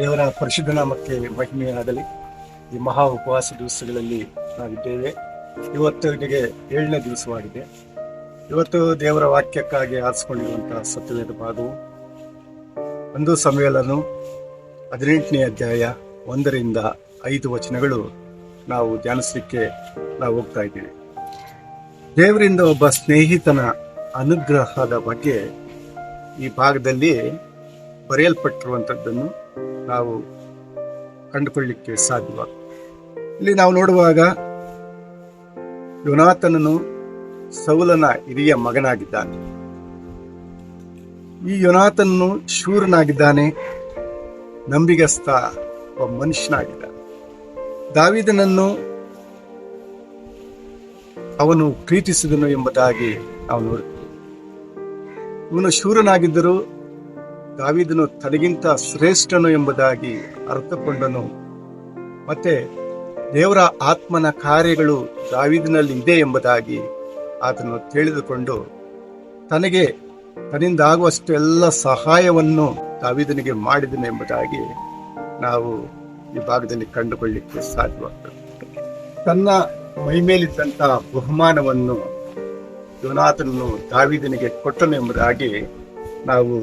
ದೇವರ ಪರಿಶುದ್ಧ ನಾಮಕ್ಕೆ ಮಹಿಮೆಯಾಗಲಿ. ಈ ಮಹಾ ಉಪವಾಸ ದಿವಸಗಳಲ್ಲಿ ನಾವಿದ್ದೇವೆ. ಇವತ್ತಿಗೆ 7ನೇ ದಿವಸವಾಗಿದೆ. ಇವತ್ತು ದೇವರ ವಾಕ್ಯಕ್ಕಾಗಿ ಆರಿಸಿಕೊಂಡಿರುವಂತಹ ಸತ್ಯವೇದ ಭಾಗವು 1 ಸಮುವೇಲನು 18ನೇ ಅಧ್ಯಾಯ 1ರಿಂದ 5 ವಚನಗಳು ನಾವು ಧ್ಯಾನಿಸಲಿಕ್ಕೆ ನಾವು ಹೋಗ್ತಾ ಇದ್ದೀವಿ. ದೇವರಿಂದ ಒಬ್ಬ ಸ್ನೇಹಿತನ ಅನುಗ್ರಹದ ಬಗ್ಗೆ ಈ ಭಾಗದಲ್ಲಿ ಬರೆಯಲ್ಪಟ್ಟಿರುವಂಥದ್ದನ್ನು ನಾವು ಕಂಡುಕೊಳ್ಳಲಿಕ್ಕೆ ಸಾಧ್ಯವಾಗುತ್ತೆ. ಇಲ್ಲಿ ನಾವು ನೋಡುವಾಗ ಯೋನಾತನನು ಸೌಲನ ಹಿರಿಯ ಮಗನಾಗಿದ್ದಾನೆ. ಈ ಯೋನಾತನನು ಶೂರನಾಗಿದ್ದಾನೆ, ನಂಬಿಗಸ್ತ ಒಬ್ಬ ಮನುಷ್ಯನಾಗಿದ್ದಾನೆ. ದಾವೀದನನ್ನು ಅವನು ಪ್ರೀತಿಸಿದನು ಎಂಬುದಾಗಿ ನಾವು ನೋಡುತ್ತೇವೆ. ಇವನು ಶೂರನಾಗಿದ್ದರೂ ದಾವೀದನು ತನಗಿಂತ ಶ್ರೇಷ್ಠನು ಎಂಬುದಾಗಿ ಅರ್ಥಕೊಂಡನು. ಮತ್ತೆ ದೇವರ ಆತ್ಮನ ಕಾರ್ಯಗಳು ದಾವೀದನಲ್ಲಿ ಇದೆ ಎಂಬುದಾಗಿ ಆತನು ತಿಳಿದುಕೊಂಡು ತನ್ನಿಂದ ಆಗುವಷ್ಟು ಎಲ್ಲ ಸಹಾಯವನ್ನು ದಾವೀದನಿಗೆ ಮಾಡಿದನು ಎಂಬುದಾಗಿ ನಾವು ಈ ಭಾಗದಲ್ಲಿ ಕಂಡುಕೊಳ್ಳಲಿಕ್ಕೆ ಸಾಧ್ಯವಾಗ್ತದೆ. ತನ್ನ ಮೈಮೇಲಿದ್ದಂತಹ ಬಹುಮಾನವನ್ನು ಯೋನಾತನನು ದಾವೀದನಿಗೆ ಕೊಟ್ಟನು ಎಂಬುದಾಗಿ ನಾವು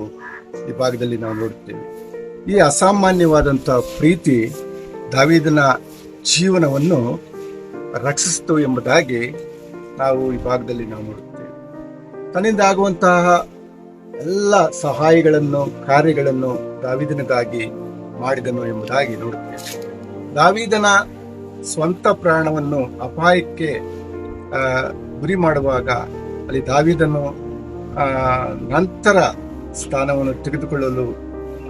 ಈ ಭಾಗದಲ್ಲಿ ನಾವು ನೋಡುತ್ತೇವೆ. ಈ ಅಸಾಮಾನ್ಯವಾದಂತಹ ಪ್ರೀತಿ ದಾವೀದನ ಜೀವನವನ್ನು ರಕ್ಷಿಸಿತು ಎಂಬುದಾಗಿ ನಾವು ಈ ಭಾಗದಲ್ಲಿ ನಾವು ನೋಡುತ್ತೇವೆ. ತನ್ನಿಂದ ಆಗುವಂತಹ ಎಲ್ಲ ಸಹಾಯಗಳನ್ನು ಕಾರ್ಯಗಳನ್ನು ದಾವೀದನಿಗಾಗಿ ಮಾಡಿದನು ಎಂಬುದಾಗಿ ನೋಡುತ್ತೇವೆ. ದಾವೀದನ ಸ್ವಂತ ಪ್ರಾಣವನ್ನು ಅಪಾಯಕ್ಕೆ ಗುರಿ ಮಾಡುವಾಗ ಅಲ್ಲಿ ದಾವೀದನು ನಂತರ ಸ್ಥಾನವನ್ನು ತೆಗೆದುಕೊಳ್ಳಲು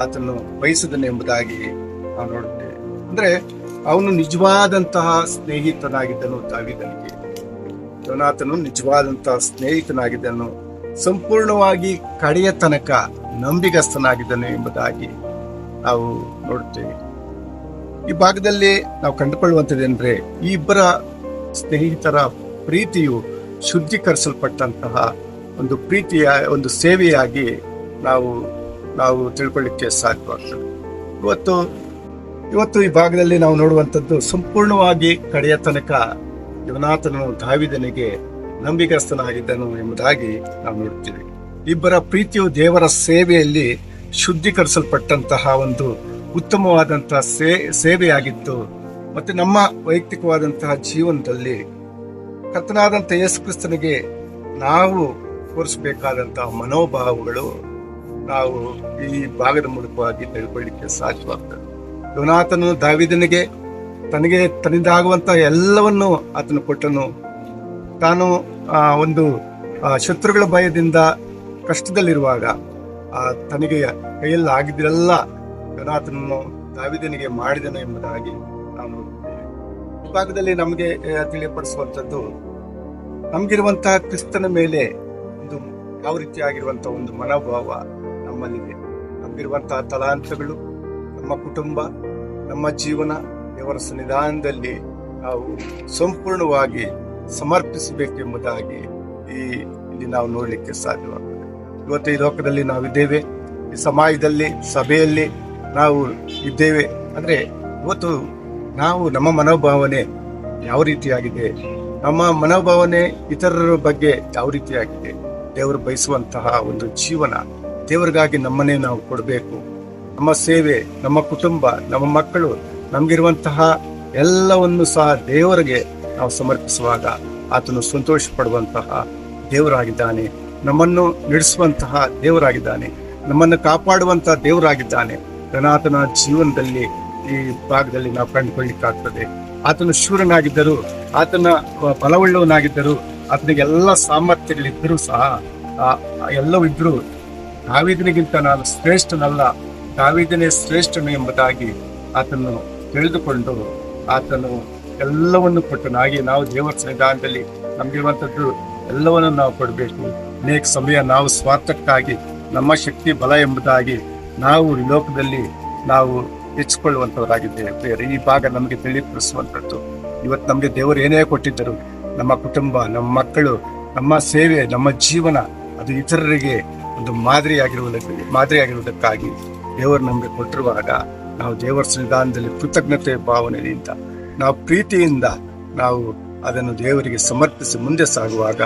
ಆತನು ಬಯಸಿದನು ಎಂಬುದಾಗಿ ನಾವು ನೋಡುತ್ತೇವೆ. ಅಂದ್ರೆ ಅವನು ನಿಜವಾದಂತಹ ಸ್ನೇಹಿತನಾಗಿದ್ದನು. ದಾವೀದನಿಗೆ ಯೋನಾತನು ನಿಜವಾದಂತಹ ಸ್ನೇಹಿತನಾಗಿದ್ದನು, ಸಂಪೂರ್ಣವಾಗಿ ಕಡೆಯ ತನಕ ನಂಬಿಗಸ್ತನಾಗಿದ್ದನು ಎಂಬುದಾಗಿ ನಾವು ನೋಡುತ್ತೇವೆ. ಈ ಭಾಗದಲ್ಲಿ ನಾವು ಕಂಡುಕೊಳ್ಳುವಂಥದ್ದೇನೆಂದ್ರೆ, ಈ ಇಬ್ಬರ ಸ್ನೇಹಿತರ ಪ್ರೀತಿಯು ಶುದ್ಧೀಕರಿಸಲ್ಪಟ್ಟಂತಹ ಒಂದು ಪ್ರೀತಿಯ ಒಂದು ಸೇವೆಯಾಗಿ ನಾವು ತಿಳ್ಕೊಳ್ಳಿಕ್ಕೆ ಸಾಧ್ಯವಾಗ್ತದೆ. ಇವತ್ತು ಈ ಭಾಗದಲ್ಲಿ ನಾವು ನೋಡುವಂಥದ್ದು ಸಂಪೂರ್ಣವಾಗಿ ಕಡೆಯ ತನಕ ಯೋನಾತನು ದಾವೀದನಿಗೆ ನಂಬಿಗಸ್ತನಾಗಿದ್ದನು ಎಂಬುದಾಗಿ ನಾವು ನೋಡ್ತೀವಿ. ಇಬ್ಬರ ಪ್ರೀತಿಯು ದೇವರ ಸೇವೆಯಲ್ಲಿ ಶುದ್ಧೀಕರಿಸಲ್ಪಟ್ಟಂತಹ ಒಂದು ಉತ್ತಮವಾದಂತಹ ಸೇವೆಯಾಗಿತ್ತು. ಮತ್ತೆ ನಮ್ಮ ವೈಯಕ್ತಿಕವಾದಂತಹ ಜೀವನದಲ್ಲಿ ಕರ್ತನಾದಂತಹ ಯೇಸು ಕ್ರಿಸ್ತನಿಗೆ ನಾವು ತೋರಿಸಬೇಕಾದಂತಹ ಮನೋಭಾವಗಳು ನಾವು ಈ ಭಾಗದ ಮೂಲಕವಾಗಿ ತಿಳ್ಕೊಳ್ಳಿಕ್ಕೆ ಸಾಧ್ಯವಾಗ್ತದೆ. ಯೋನಾತನು ದಾವೀದನಿಗೆ ತನ್ನಿಂದ ಆಗುವಂತಹ ಎಲ್ಲವನ್ನು ಆತನು ಕೊಟ್ಟನು. ತಾನು ಒಂದು ಶತ್ರುಗಳ ಭಯದಿಂದ ಕಷ್ಟದಲ್ಲಿರುವಾಗ ತನಗೆ ಕೈಯಲ್ಲಿ ಆಗಿದ್ದೆಲ್ಲ ಯೋನಾತನನ್ನು ದಾವೀದನಿಗೆ ಮಾಡಿದನು ಎಂಬುದಾಗಿ ನಾವು ನೋಡುತ್ತೇವೆ. ಈ ಭಾಗದಲ್ಲಿ ನಮಗೆ ತಿಳಿಯಪಡಿಸುವಂಥದ್ದು, ನಮಗಿರುವಂತಹ ಕ್ರಿಸ್ತನ ಮೇಲೆ ಒಂದು ಯಾವ ರೀತಿಯಾಗಿರುವಂತಹ ಒಂದು ಮನೋಭಾವ ನಮ್ಮಲ್ಲಿದೆ. ನಮಗಿರುವಂತಹ ತಲಾಂತಗಳು, ನಮ್ಮ ಕುಟುಂಬ, ನಮ್ಮ ಜೀವನ ದೇವರ ಸನ್ನಿಧಾನದಲ್ಲಿ ನಾವು ಸಂಪೂರ್ಣವಾಗಿ ಸಮರ್ಪಿಸಬೇಕೆಂಬುದಾಗಿ ಇಲ್ಲಿ ನಾವು ನೋಡಲಿಕ್ಕೆ ಸಾಧ್ಯವಾಗ್ತದೆ. ಇವತ್ತು ಈ ಲೋಕದಲ್ಲಿ ನಾವಿದ್ದೇವೆ, ಈ ಸಮಾಜದಲ್ಲಿ ಸಭೆಯಲ್ಲಿ ನಾವು ಇದ್ದೇವೆ. ಅಂದ್ರೆ ಇವತ್ತು ನಮ್ಮ ಮನೋಭಾವನೆ ಯಾವ ರೀತಿಯಾಗಿದೆ, ನಮ್ಮ ಮನೋಭಾವನೆ ಇತರರ ಬಗ್ಗೆ ಯಾವ ರೀತಿಯಾಗಿದೆ, ದೇವರು ಬಯಸುವಂತಹ ಒಂದು ಜೀವನ, ದೇವರಿಗಾಗಿ ನಮ್ಮನ್ನೇ ನಾವು ಕೊಡಬೇಕು. ನಮ್ಮ ಸೇವೆ, ನಮ್ಮ ಕುಟುಂಬ, ನಮ್ಮ ಮಕ್ಕಳು, ನಮಗಿರುವಂತಹ ಎಲ್ಲವನ್ನು ಸಹ ದೇವರಿಗೆ ನಾವು ಸಮರ್ಪಿಸುವಾಗ ಆತನು ಸಂತೋಷ ಪಡುವಂತಹ ದೇವರಾಗಿದ್ದಾನೆ. ನಮ್ಮನ್ನು ನಡೆಸುವಂತಹ ದೇವರಾಗಿದ್ದಾನೆ, ನಮ್ಮನ್ನು ಕಾಪಾಡುವಂತಹ ದೇವರಾಗಿದ್ದಾನೆ. ಯೋನಾತನ ಜೀವನದಲ್ಲಿ ಈ ಭಾಗದಲ್ಲಿ ನಾವು ಕಂಡುಕೊಳ್ಳಿಕ್ಕಾಗ್ತದೆ. ಆತನು ಶೂರನಾಗಿದ್ದರು, ಆತನ ಬಲವುಳ್ಳವನಾಗಿದ್ದರು, ಆತನಿಗೆ ಎಲ್ಲ ಸಾಮರ್ಥ್ಯಗಳಿದ್ದರೂ ಸಹ ಎಲ್ಲವೂ ಇದ್ರೂ ದಾವೀದನಿಗಿಂತ ನಾನು ಶ್ರೇಷ್ಠನಲ್ಲ, ದಾವೀದನೇ ಶ್ರೇಷ್ಠನು ಎಂಬುದಾಗಿ ಆತನು ತಿಳಿದುಕೊಂಡು ಆತನು ಎಲ್ಲವನ್ನು ಕೊಟ್ಟನು. ಹಾಗೆ ನಾವು ದೇವರ ಸನ್ನಿಧಾನದಲ್ಲಿ ನಮಗಿರುವಂಥದ್ದು ಎಲ್ಲವನ್ನು ನಾವು ಕೊಡಬೇಕು. ಅನೇಕ ಸಮಯ ನಾವು ಸ್ವಾರ್ಥಕ್ಕಾಗಿ ನಮ್ಮ ಶಕ್ತಿ ಬಲ ಎಂಬುದಾಗಿ ನಾವು ಈ ಲೋಕದಲ್ಲಿ ನಾವು ಹೆಚ್ಚಿಕೊಳ್ಳುವಂಥವರಾಗಿದ್ದೇವೆ. ಬೇರೆ ಈ ಭಾಗ ನಮಗೆ ತಿಳಿಪಡಿಸುವಂಥದ್ದು, ಇವತ್ತು ನಮಗೆ ದೇವರು ಏನೇ ಕೊಟ್ಟಿದ್ದರು, ನಮ್ಮ ಕುಟುಂಬ, ನಮ್ಮ ಮಕ್ಕಳು, ನಮ್ಮ ಸೇವೆ, ನಮ್ಮ ಜೀವನ, ಅದು ಇತರರಿಗೆ ಒಂದು ಮಾದರಿಯಾಗಿರುವುದಕ್ಕಾಗಿ ದೇವರು ನಮಗೆ ಕೊಟ್ಟಿರುವಾಗ ನಾವು ದೇವರ ಸನ್ನಿಧಾನದಲ್ಲಿ ಕೃತಜ್ಞತೆ ಭಾವನೆಯಿಂದ ನಾವು ಪ್ರೀತಿಯಿಂದ ನಾವು ಅದನ್ನು ದೇವರಿಗೆ ಸಮರ್ಪಿಸಿ ಮುಂದೆ ಸಾಗುವಾಗ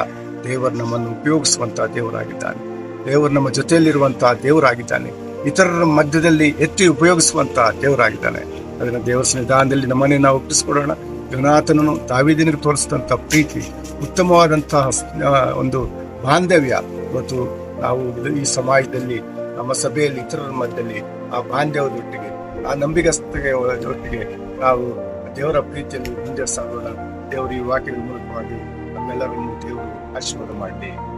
ದೇವರು ನಮ್ಮನ್ನು ಉಪಯೋಗಿಸುವಂತಹ ದೇವರಾಗಿದ್ದಾನೆ. ದೇವರು ನಮ್ಮ ಜೊತೆಯಲ್ಲಿರುವಂತಹ ದೇವರಾಗಿದ್ದಾನೆ. ಇತರರ ಮಧ್ಯದಲ್ಲಿ ಎತ್ತಿ ಉಪಯೋಗಿಸುವಂತಹ ದೇವರಾಗಿದ್ದಾನೆ. ಅದನ್ನು ದೇವರ ಸನ್ನಿಧಾನದಲ್ಲಿ ನಮ್ಮನ್ನೇ ನಾವು ಒಪ್ಪಿಸಿಕೊಡೋಣ. ಯೋನಾಥನನು ದಾವೀದನಿಗೆ ತೋರಿಸಿದಂಥ ಪ್ರೀತಿ, ಉತ್ತಮವಾದಂತಹ ಒಂದು ಬಾಂಧವ್ಯ ಇವತ್ತು ನಾವು ಈ ಸಮಾಜದಲ್ಲಿ, ನಮ್ಮ ಸಭೆಯಲ್ಲಿ, ಇತರರ ಮಧ್ಯದಲ್ಲಿ ಆ ಬಾಂಧವ್ಯದೊಟ್ಟಿಗೆ, ಆ ನಂಬಿಗಸ್ತತೆಯೊಟ್ಟಿಗೆ ನಾವು ದೇವರ ಪ್ರೀತಿಯಲ್ಲಿ ಮುಂದೆ ಸಾಗೋಣ. ದೇವರು ಈ ವಾಕ್ಯದ ಮೂಲಕವಾಗಿ ನಮ್ಮೆಲ್ಲರನ್ನು ದೇವರು ಆಶೀರ್ವಾದ ಮಾಡಲಿ.